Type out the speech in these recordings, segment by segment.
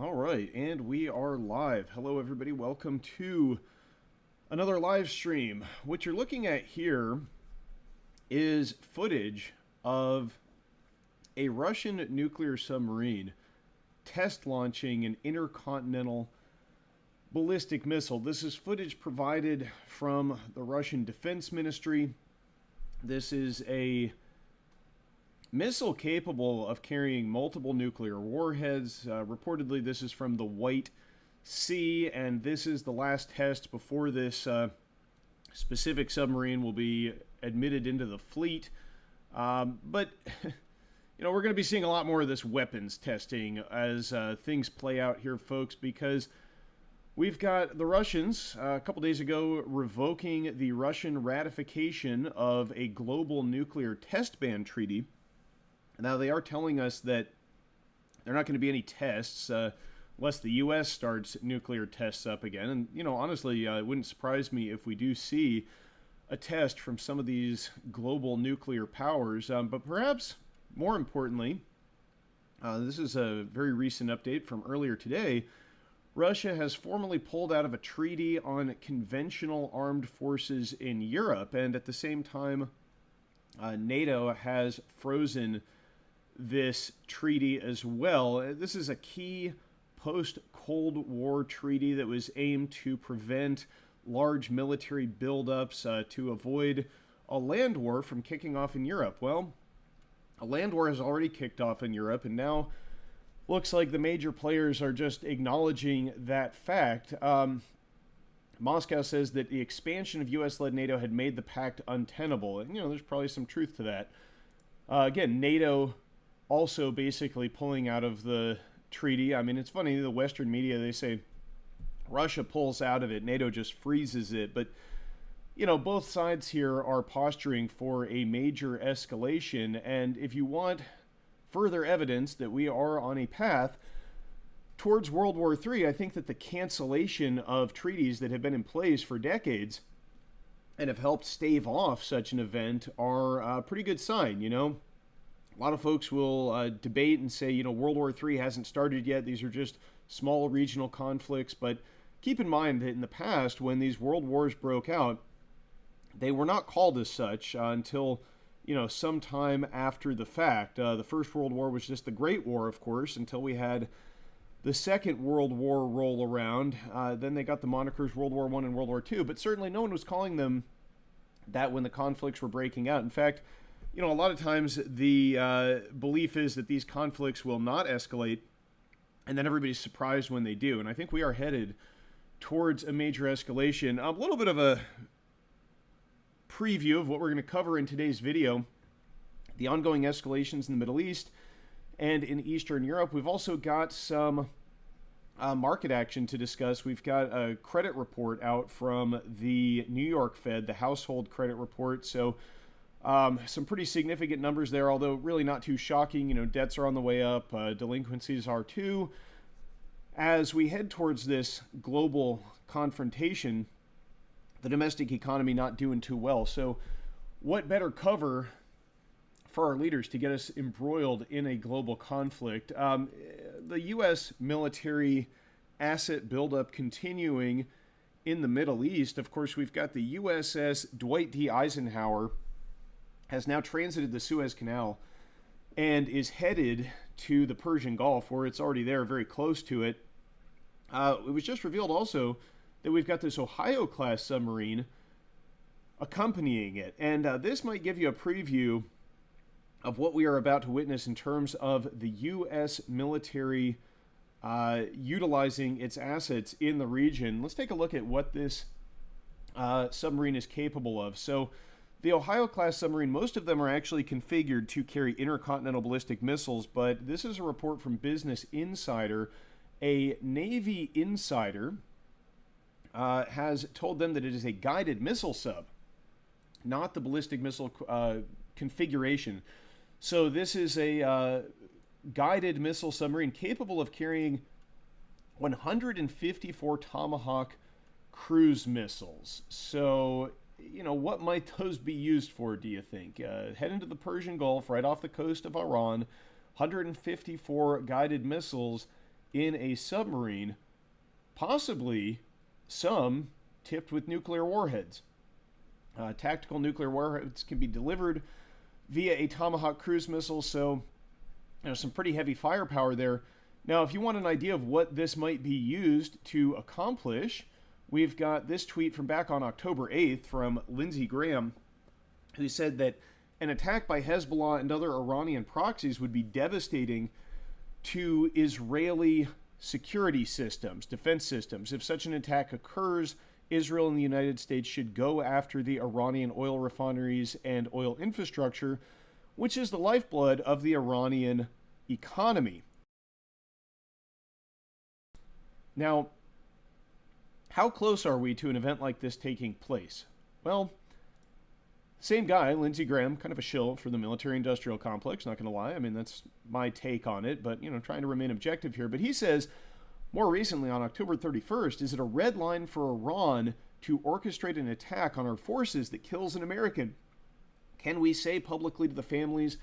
All right, and we are live. Hello, everybody. Welcome to another live stream. What you're looking at here is footage of a Russian nuclear submarine test launching an intercontinental ballistic missile. This is footage provided from the Russian Defense Ministry. This is a missile capable of carrying multiple nuclear warheads. Reportedly, this is from the White Sea, and this is the last test before this specific submarine will be admitted into the fleet. But we're going to be seeing a lot more of this weapons testing as things play out here, folks, because we've got the Russians a couple days ago revoking the Russian ratification of a global nuclear test ban treaty. Now, they are telling us that there are not going to be any tests unless the U.S. starts nuclear tests up again. And, honestly, it wouldn't surprise me if we do see a test from some of these global nuclear powers. But perhaps more importantly, this is a very recent update from earlier today. Russia has formally pulled out of a treaty on conventional armed forces in Europe. And at the same time, NATO has frozen this treaty as well. This is a key post-Cold War treaty that was aimed to prevent large military buildups to avoid a land war from kicking off in Europe. Well, a land war has already kicked off in Europe, and now looks like the major players are just acknowledging that fact. Moscow says that the expansion of U.S.-led NATO had made the pact untenable. And, there's probably some truth to that. Again, NATO also basically pulling out of the treaty. I mean, it's funny, the Western media, they say Russia pulls out of it, NATO just freezes it. But, both sides here are posturing for a major escalation. And if you want further evidence that we are on a path towards World War III, I think that the cancellation of treaties that have been in place for decades and have helped stave off such an event are a pretty good sign, A lot of folks will debate and say, World War III hasn't started yet. These are just small regional conflicts. But keep in mind that in the past, when these world wars broke out, they were not called as such until, sometime after the fact. The First World War was just the Great War, of course, until we had the Second World War roll around. Then they got the monikers World War I and World War II. But certainly no one was calling them that when the conflicts were breaking out. In fact, a lot of times the belief is that these conflicts will not escalate, and then everybody's surprised when they do. And I think we are headed towards a major escalation. A little bit of a preview of what we're going to cover in today's video: the ongoing escalations in the Middle East and in Eastern Europe. We've also got some market action to discuss. We've got a credit report out from the New York Fed, the household credit report. So some pretty significant numbers there, although really not too shocking. Debts are on the way up. Delinquencies are too. As we head towards this global confrontation, the domestic economy not doing too well. So what better cover for our leaders to get us embroiled in a global conflict? The U.S. military asset buildup continuing in the Middle East. Of course, we've got the USS Dwight D. Eisenhower has now transited the Suez Canal and is headed to the Persian Gulf, where it's already there, very close to it. It was just revealed also that we've got this Ohio-class submarine accompanying it. And this might give you a preview of what we are about to witness in terms of the U.S. military utilizing its assets in the region. Let's take a look at what this submarine is capable of. So the Ohio-class submarine, most of them are actually configured to carry intercontinental ballistic missiles, but this is a report from Business Insider. A Navy insider has told them that it is a guided missile sub, not the ballistic missile configuration. So this is a guided missile submarine capable of carrying 154 Tomahawk cruise missiles. So, what might those be used for, do you think? Head into the Persian Gulf, right off the coast of Iran, 154 guided missiles. in a submarine, possibly some tipped with nuclear warheads. Tactical nuclear warheads can be delivered via a Tomahawk cruise missile, so some pretty heavy firepower there. Now, if you want an idea of what this might be used to accomplish, we've got this tweet from back on October 8th from Lindsey Graham, who said that an attack by Hezbollah and other Iranian proxies would be devastating to Israeli security systems, defense systems. If such an attack occurs, Israel and the United States should go after the Iranian oil refineries and oil infrastructure, which is the lifeblood of the Iranian economy. Now, how close are we to an event like this taking place? Well, same guy, Lindsey Graham, kind of a shill for the military-industrial complex, not going to lie. I mean, that's my take on it, but, trying to remain objective here. But he says, more recently, on October 31st, is it a red line for Iran to orchestrate an attack on our forces that kills an American? Can we say publicly to the families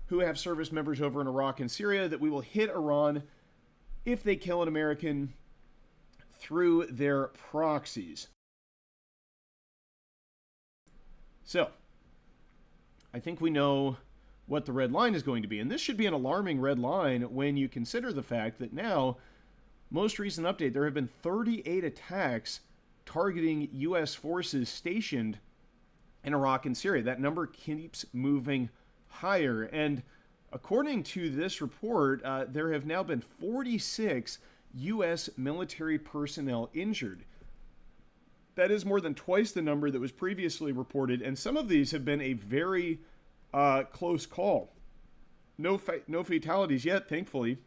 who have service members over in Iraq and Syria that we will hit Iran if they kill an American through their proxies? So, I think we know what the red line is going to be. And this should be an alarming red line when you consider the fact that now, most recent update, there have been 38 attacks targeting U.S. forces stationed in Iraq and Syria. That number keeps moving higher. And according to this report, there have now been 46 U.S. military personnel injured. That is more than twice the number that was previously reported, and some of these have been a very close call. No fatalities yet, thankfully,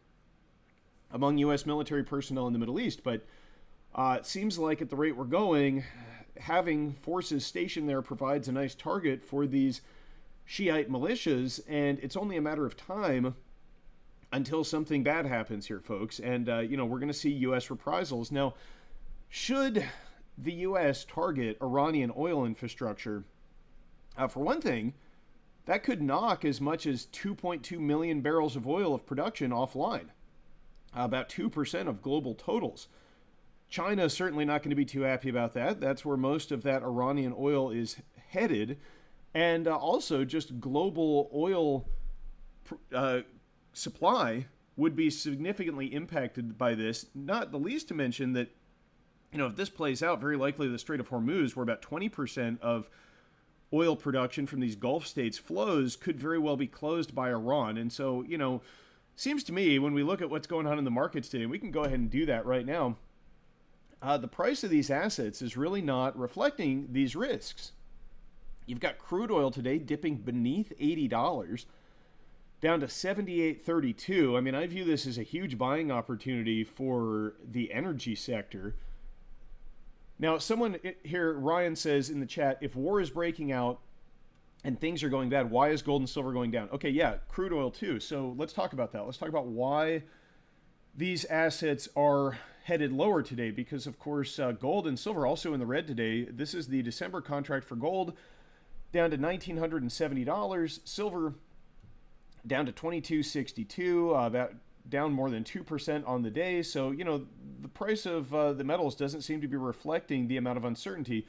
among U.S. military personnel in the Middle East, but it seems like at the rate we're going, having forces stationed there provides a nice target for these Shiite militias, and it's only a matter of time until something bad happens here, folks, and, we're going to see U.S. reprisals. Now, should the U.S. target Iranian oil infrastructure, for one thing, that could knock as much as 2.2 million barrels of oil of production offline, about 2% of global totals. China is certainly not going to be too happy about that. That's where most of that Iranian oil is headed. And also just global oil supply would be significantly impacted by this, not the least to mention that if this plays out, very likely the Strait of Hormuz, where about 20% of oil production from these Gulf states flows, could very well be closed by Iran. And so, seems to me, when we look at what's going on in the markets today, we can go ahead and do that right now, the price of these assets is really not reflecting these risks. You've got crude oil today dipping beneath $80, down to $78.32. I mean, I view this as a huge buying opportunity for the energy sector. Now, someone here, Ryan, says in the chat, if war is breaking out and things are going bad, why is gold and silver going down? Okay, yeah, crude oil too. So let's talk about that. Let's talk about why these assets are headed lower today. Because, of course, gold and silver also in the red today. This is the December contract for gold, down to $1,970. Silver down to $22.62, about down more than 2% on the day. So, the price of the metals doesn't seem to be reflecting the amount of uncertainty.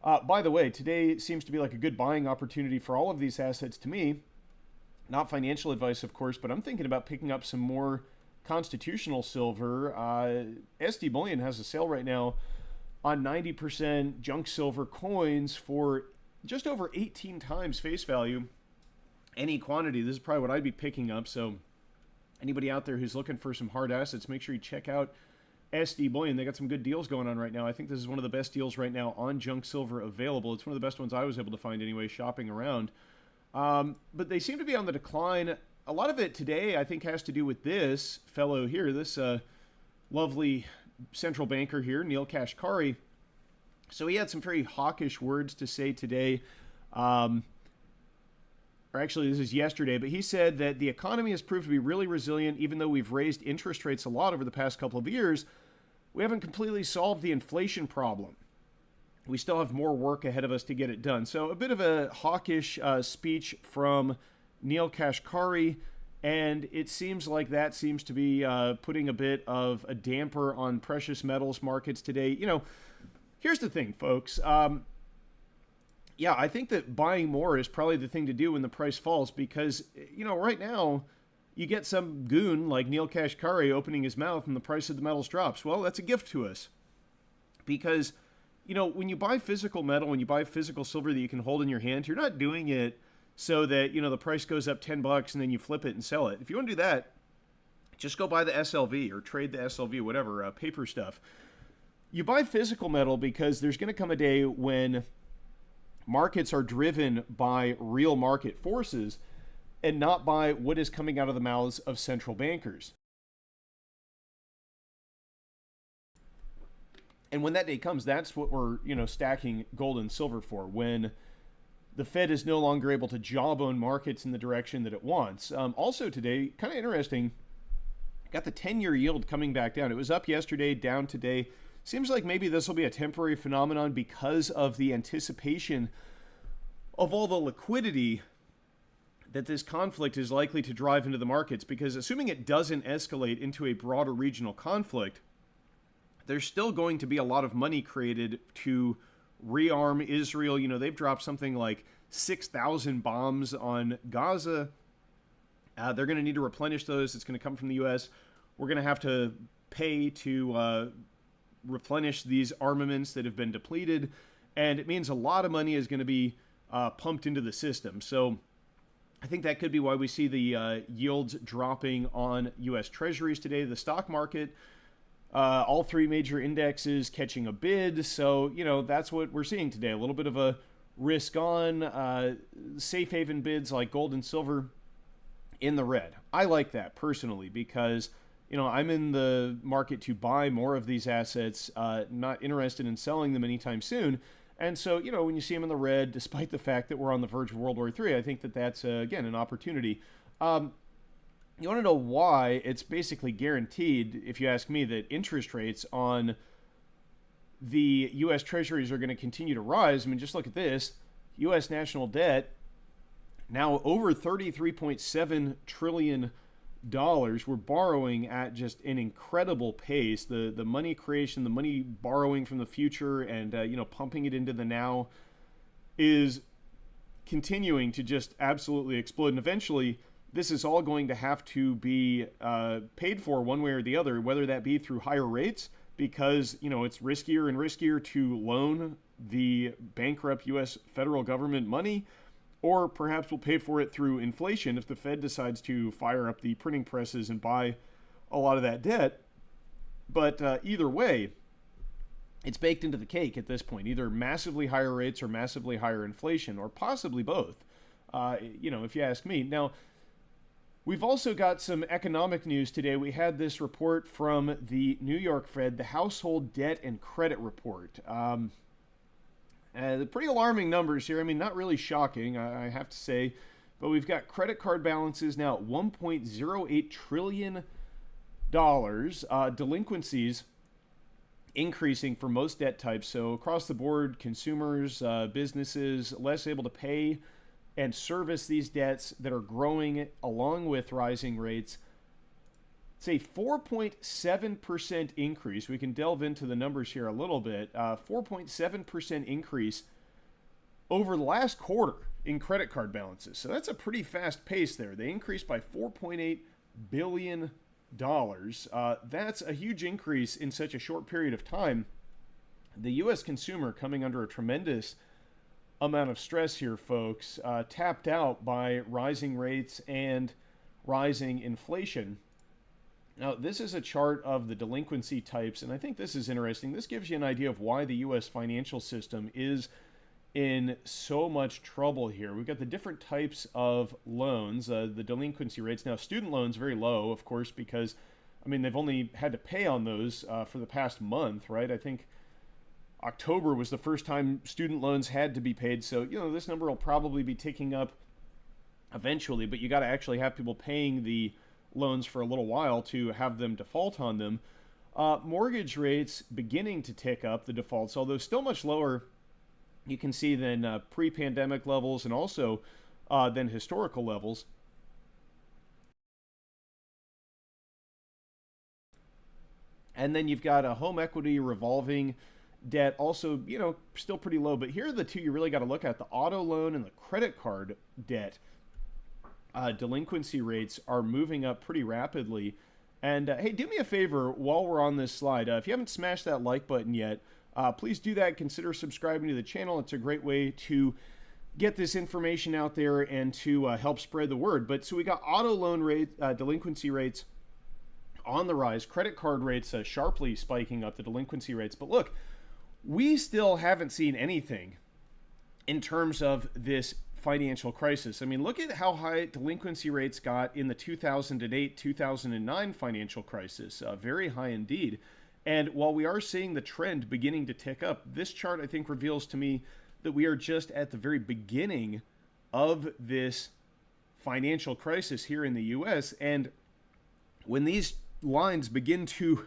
By the way, today seems to be like a good buying opportunity for all of these assets to me. Not financial advice, of course, but I'm thinking about picking up some more constitutional silver. SD Bullion has a sale right now on 90% junk silver coins for just over 18 times face value. Any quantity, this is probably what I'd be picking up. So anybody out there who's looking for some hard assets, make sure you check out SD Bullion. They got some good deals going on right now. I think this is one of the best deals right now on junk silver available. It's one of the best ones I was able to find anyway, shopping around. But they seem to be on the decline. A lot of it today, I think, has to do with this fellow here, this lovely central banker here, Neil Kashkari. So he had some very hawkish words to say today. Or actually, this is yesterday, but he said that the economy has proved to be really resilient, even though we've raised interest rates a lot over the past couple of years. We haven't completely solved the inflation problem. We still have more work ahead of us to get it done. So a bit of a hawkish speech from Neil Kashkari. And it seems like that seems to be putting a bit of a damper on precious metals markets today. Here's the thing, folks. Yeah, I think that buying more is probably the thing to do when the price falls because, right now you get some goon like Neil Kashkari opening his mouth and the price of the metals drops. Well, that's a gift to us because, when you buy physical metal, when you buy physical silver that you can hold in your hand, you're not doing it so that, the price goes up $10 and then you flip it and sell it. If you want to do that, just go buy the SLV or trade the SLV, whatever, paper stuff. You buy physical metal because there's going to come a day when markets are driven by real market forces and not by what is coming out of the mouths of central bankers. And when that day comes, that's what we're, stacking gold and silver for. When the Fed is no longer able to jawbone markets in the direction that it wants. Also today, kind of interesting, got the 10-year yield coming back down. It was up yesterday, down today. Seems like maybe this will be a temporary phenomenon because of the anticipation of all the liquidity that this conflict is likely to drive into the markets. Because assuming it doesn't escalate into a broader regional conflict, there's still going to be a lot of money created to rearm Israel. They've dropped something like 6,000 bombs on Gaza. They're going to need to replenish those. It's going to come from the U.S. We're going to have to pay to replenish these armaments that have been depleted. And it means a lot of money is going to be pumped into the system. So I think that could be why we see the yields dropping on U.S. Treasuries today. The stock market, all three major indexes catching a bid. So, that's what we're seeing today. A little bit of a risk on safe haven bids like gold and silver in the red. I like that personally because, I'm in the market to buy more of these assets, not interested in selling them anytime soon. And so, when you see them in the red, despite the fact that we're on the verge of World War III, I think that that's, again, an opportunity. You want to know why? It's basically guaranteed, if you ask me, that interest rates on the U.S. Treasuries are going to continue to rise. I mean, just look at this. U.S. national debt, now over $33.7 trillion. We're borrowing at just an incredible pace. The money creation, the money borrowing from the future and, pumping it into the now is continuing to just absolutely explode. And eventually, this is all going to have to be paid for one way or the other, whether that be through higher rates, because, it's riskier and riskier to loan the bankrupt U.S. federal government money, or perhaps we'll pay for it through inflation if the Fed decides to fire up the printing presses and buy a lot of that debt. But either way, it's baked into the cake at this point, either massively higher rates or massively higher inflation, or possibly both, if you ask me. Now, we've also got some economic news today. We had this report from the New York Fed, the Household Debt and Credit Report. Pretty alarming numbers here. I mean, not really shocking, I have to say. But we've got credit card balances now at $1.08 trillion. Delinquencies increasing for most debt types. So across the board, consumers, businesses, less able to pay and service these debts that are growing along with rising rates. It's a 4.7% increase. We can delve into the numbers here a little bit. 4.7% increase over the last quarter in credit card balances. So that's a pretty fast pace there. They increased by $4.8 billion. That's a huge increase in such a short period of time. The U.S. consumer coming under a tremendous amount of stress here, folks, tapped out by rising rates and rising inflation. Now, this is a chart of the delinquency types, and I think this is interesting. This gives you an idea of why the U.S. financial system is in so much trouble here. We've got the different types of loans, the delinquency rates. Now, student loans very low, of course, because, they've only had to pay on those for the past month, right? I think October was the first time student loans had to be paid. So, this number will probably be ticking up eventually, but you got to actually have people paying the loans for a little while to have them default on them. Mortgage rates beginning to tick up, the defaults, although still much lower, you can see, than pre-pandemic levels and also than historical levels. And then you've got a home equity revolving debt, also, still pretty low. But here are the two you really got to look at: the auto loan and the credit card debt. Delinquency rates are moving up pretty rapidly. And hey, do me a favor while we're on this slide. If you haven't smashed that like button yet, please do that. Consider subscribing to the channel. It's a great way to get this information out there and to help spread the word. But so we got auto loan rate, delinquency rates on the rise, credit card rates sharply spiking up, the delinquency rates. But look, we still haven't seen anything in terms of this financial crisis. I mean, look at how high delinquency rates got in the 2008, 2009 financial crisis. Very high indeed. And while we are seeing the trend beginning to tick up, this chart, I think, reveals to me that we are just at the very beginning of this financial crisis here in the U.S. And when these lines begin to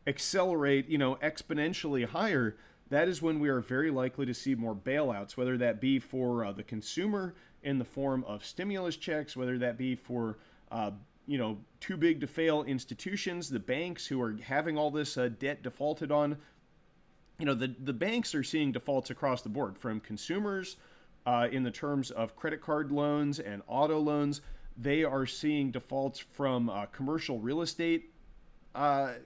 accelerate, exponentially higher, that is when we are very likely to see more bailouts, whether that be for the consumer in the form of stimulus checks, whether that be for, too big to fail institutions, the banks who are having all this debt defaulted on. The banks are seeing defaults across the board, from consumers in the terms of credit card loans and auto loans. They are seeing defaults from commercial real estate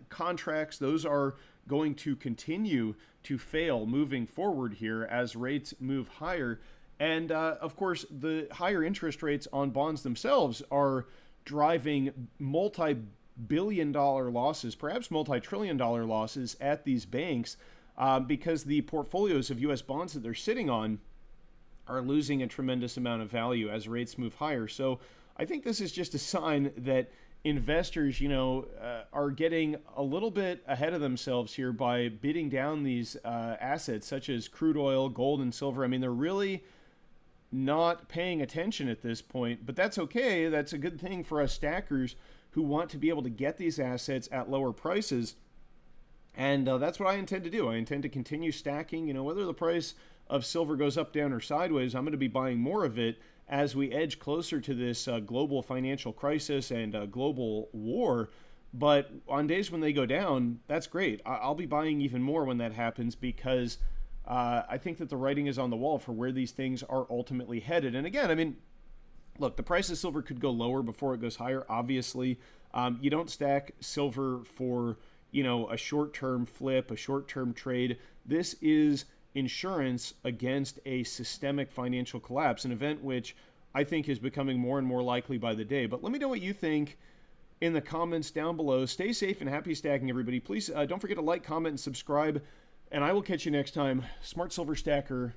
contracts. Those are going to continue to fail moving forward here as rates move higher. And of course, the higher interest rates on bonds themselves are driving multi-billion-dollar losses, perhaps multi-trillion-dollar losses at these banks, because the portfolios of U.S. bonds that they're sitting on are losing a tremendous amount of value as rates move higher. So I think this is just a sign that investors, are getting a little bit ahead of themselves here by bidding down these assets such as crude oil, gold, and silver. I mean, they're really not paying attention at this point, but that's okay. That's a good thing for us stackers who want to be able to get these assets at lower prices. And that's what I intend to do. I intend to continue stacking, whether the price of silver goes up, down, or sideways. I'm going to be buying more of it as we edge closer to this global financial crisis and global war. But on days when they go down, that's great. I'll be buying even more when that happens, because I think that the writing is on the wall for where these things are ultimately headed. And again, I mean, look, the price of silver could go lower before it goes higher. Obviously, you don't stack silver for, a short-term flip, a short-term trade. This is insurance against a systemic financial collapse, an event which I think is becoming more and more likely by the day. But let me know what you think in the comments down below. Stay safe and happy stacking, everybody. Please don't forget to like, comment, and subscribe, and I will catch you next time. Smart Silver Stacker